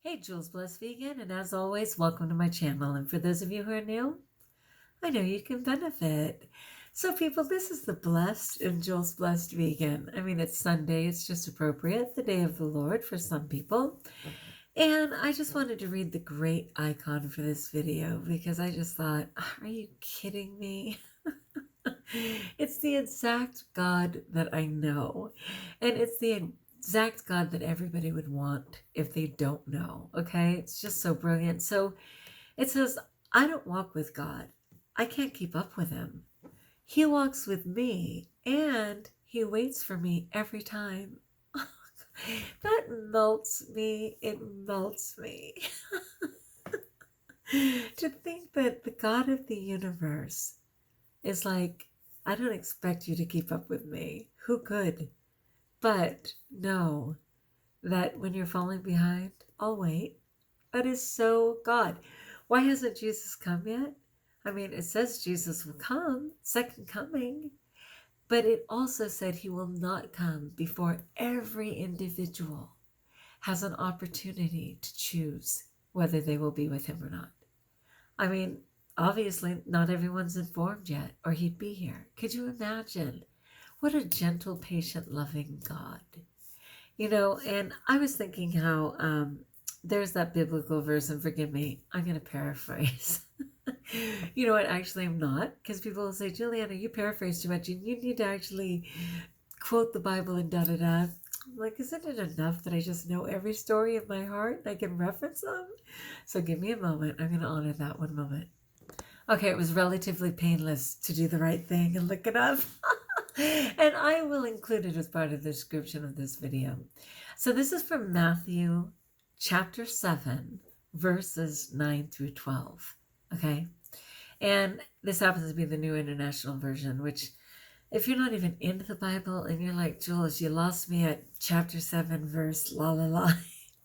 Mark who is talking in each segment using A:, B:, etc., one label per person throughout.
A: Hey, Jules Blessed Vegan, and as always, welcome to my channel. And for those of you who are new, I know you can benefit. So, people, this is the Blessed and Jules Blessed Vegan. I mean, it's Sunday, it's just appropriate, the day of the Lord for some people. And I just wanted to read the great icon for this video because I just thought, are you kidding me? It's the exact God that I know. And it's the exact God that everybody would want if they don't know. Okay? It's just so brilliant. So it says, I don't walk with God. I can't keep up with him. He walks with me and he waits for me every time. That melts me. It melts me. To think that the God of the universe is like, I don't expect you to keep up with me. Who could? But know that when you're falling behind, I'll wait. That is so God. Why hasn't Jesus come yet? I mean, it says Jesus will come, second coming, but it also said he will not come before every individual has an opportunity to choose whether they will be with him or not. I mean, obviously, not everyone's informed yet, or he'd be here. Could you imagine? What a gentle, patient, loving God. And I was thinking how there's that biblical verse, and forgive me, I'm going to paraphrase. You know what? Actually, I'm not, because people will say, Juliana, you paraphrase too much, and you need to actually quote the Bible and da da da. I'm like, isn't it enough that I just know every story in my heart and I can reference them? So give me a moment. I'm going to honor that one moment. Okay, it was relatively painless to do the right thing and look it up. And I will include it as part of the description of this video. So this is from Matthew chapter 7, verses 9 through 12. Okay? And this happens to be the New International Version, which if you're not even into the Bible and you're like, Jules, you lost me at chapter 7, verse la la la,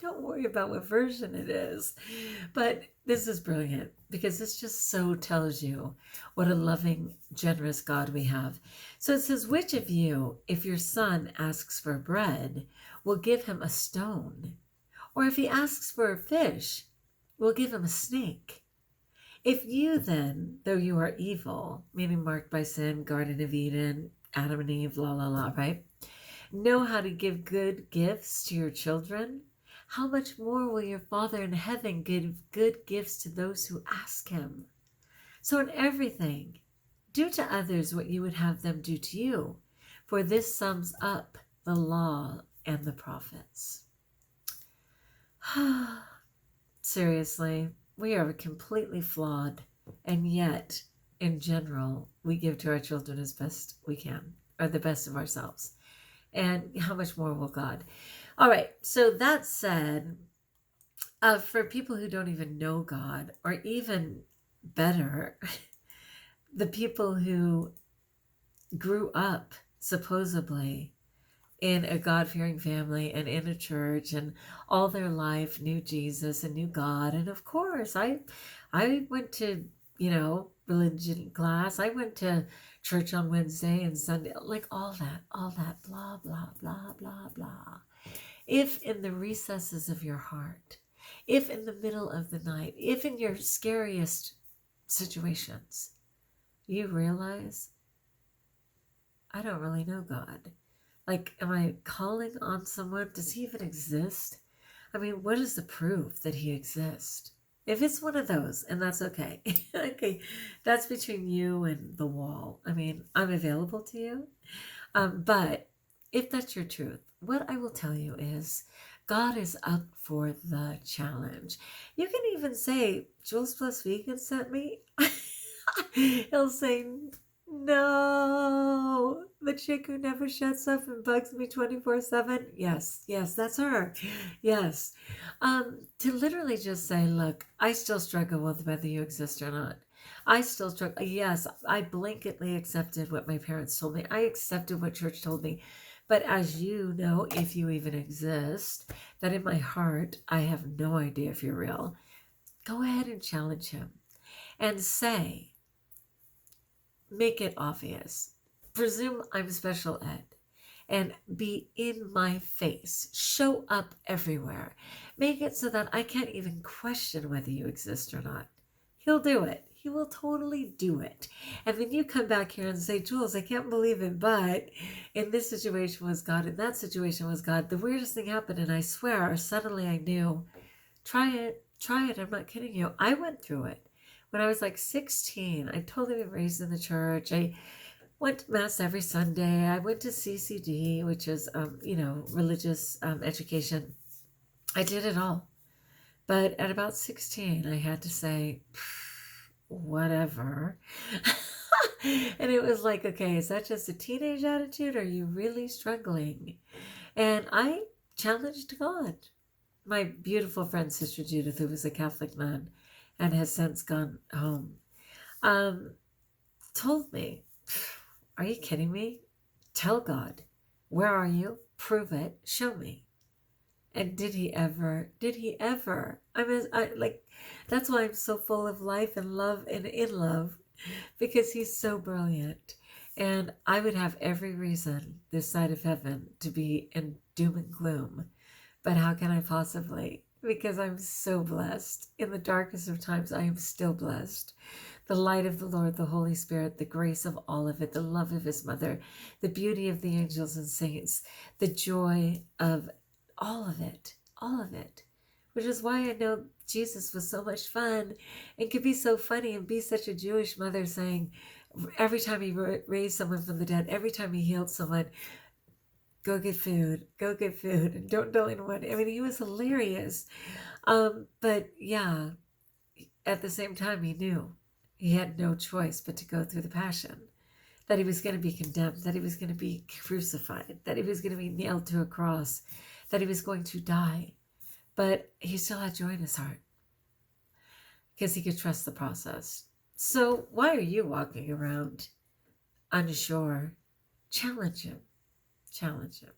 A: don't worry about what version it is. But this is brilliant because this just so tells you what a loving, generous God we have. So it says, which of you, if your son asks for bread, will give him a stone? Or if he asks for a fish, will give him a snake? If you then, though you are evil, meaning marked by sin, Garden of Eden, Adam and Eve, la la la, right? Know how to give good gifts to your children, how much more will your Father in heaven give good gifts to those who ask him? So in everything, do to others what you would have them do to you, for this sums up the law and the prophets. Seriously, we are completely flawed, and yet, in general, we give to our children as best we can, or the best of ourselves. And how much more will God? All right, so that said, for people who don't even know God, or even better, the people who grew up supposedly in a God-fearing family and in a church and all their life knew Jesus and knew God. And of course, I went to, religion class. I went to church on Wednesday and Sunday, like all that, blah, blah, blah, blah, blah. If in the recesses of your heart, if in the middle of the night, if in your scariest situations, you realize, I don't really know God. Like, am I calling on someone? Does he even exist? I mean, what is the proof that he exists? If it's one of those, and that's okay. Okay, that's between you and the wall. I mean, I'm available to you. But if that's your truth, what I will tell you is God is up for the challenge. You can even say, Jules Plus Vegan sent me. He'll say, no, the chick who never shuts up and bugs me 24/7. Yes, that's her. Yes. To literally just say, look, I still struggle with whether you exist or not. I still struggle. Yes, I blanketly accepted what my parents told me. I accepted what church told me. But as you know, if you even exist, that in my heart, I have no idea if you're real. Go ahead and challenge him and say, make it obvious. Presume I'm special ed and be in my face, show up everywhere. Make it so that I can't even question whether you exist or not. He'll do it. He will totally do it. And then you come back here and say, Jules, I can't believe it, but in this situation was God, in that situation was God. The weirdest thing happened, and I swear, suddenly I knew, try it, try it. I'm not kidding you. I went through it. When I was like 16, I totally been raised in the church. I went to mass every Sunday. I went to CCD, which is, religious education. I did it all. But at about 16, I had to say, whatever. And it was like, okay, is that just a teenage attitude? Or are you really struggling? And I challenged God. My beautiful friend, Sister Judith, who was a Catholic nun and has since gone home, told me, are you kidding me? Tell God, where are you? Prove it. Show me. And did he ever? Did he ever? That's why I'm so full of life and love and in love, because he's so brilliant. And I would have every reason this side of heaven to be in doom and gloom. But how can I possibly? Because I'm so blessed. In the darkest of times, I am still blessed. The light of the Lord, the Holy Spirit, the grace of all of it, the love of his mother, the beauty of the angels and saints, the joy of all of it, which is why I know Jesus was so much fun and could be so funny and be such a Jewish mother saying, every time he raised someone from the dead, every time he healed someone, go get food, and don't tell anyone. I mean, he was hilarious. But yeah, at the same time, he knew he had no choice but to go through the passion, that he was going to be condemned, that he was going to be crucified, that he was going to be nailed to a cross, that he was going to die. But he still had joy in his heart because he could trust the process. So why are you walking around unsure? Challenge him. Challenge him.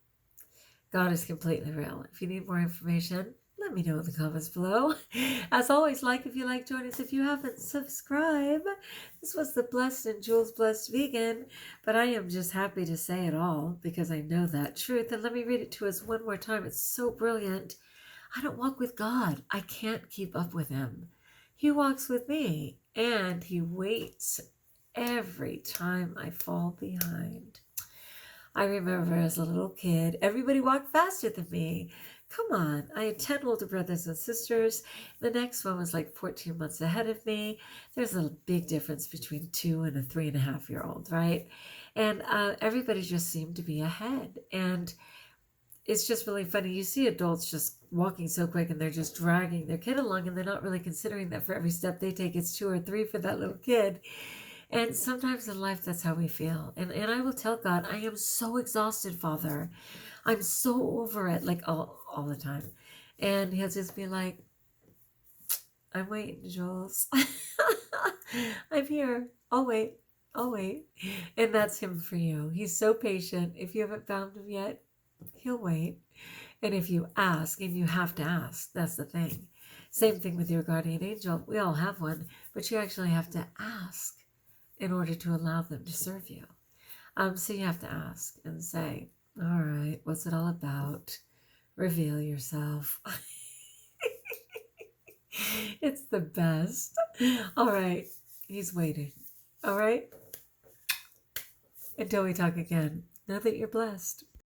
A: God is completely real. If you need more information, let me know in the comments below. As always, like if you like, join us if you haven't, subscribe. This was the Blessed and Jules Blessed Vegan, but I am just happy to say it all because I know that truth. And let me read it to us one more time. It's so brilliant. I don't walk with God. I can't keep up with him. He walks with me, and he waits every time I fall behind. I remember as a little kid, everybody walked faster than me. Come on, I had 10 older brothers and sisters. The next one was like 14 months ahead of me. There's a big difference between 2 and a 3.5-year-old, right? And everybody just seemed to be ahead. And it's just really funny. You see adults just walking so quick and they're just dragging their kid along, and they're not really considering that for every step they take, it's 2 or 3 for that little kid. And sometimes in life, that's how we feel. And I will tell God, I am so exhausted, Father. I'm so over it, like all the time. And he'll just be like, I'm waiting, Jules. I'm here. I'll wait. And that's him for you. He's so patient. If you haven't found him yet, he'll wait. And if you ask, and you have to ask, that's the thing. Same thing with your guardian angel. We all have one, but you actually have to ask in order to allow them to serve you. So you have to ask and say, all right, what's it all about? Reveal yourself. It's the best. All right, he's waiting. All right? Until we talk again, know that you're blessed.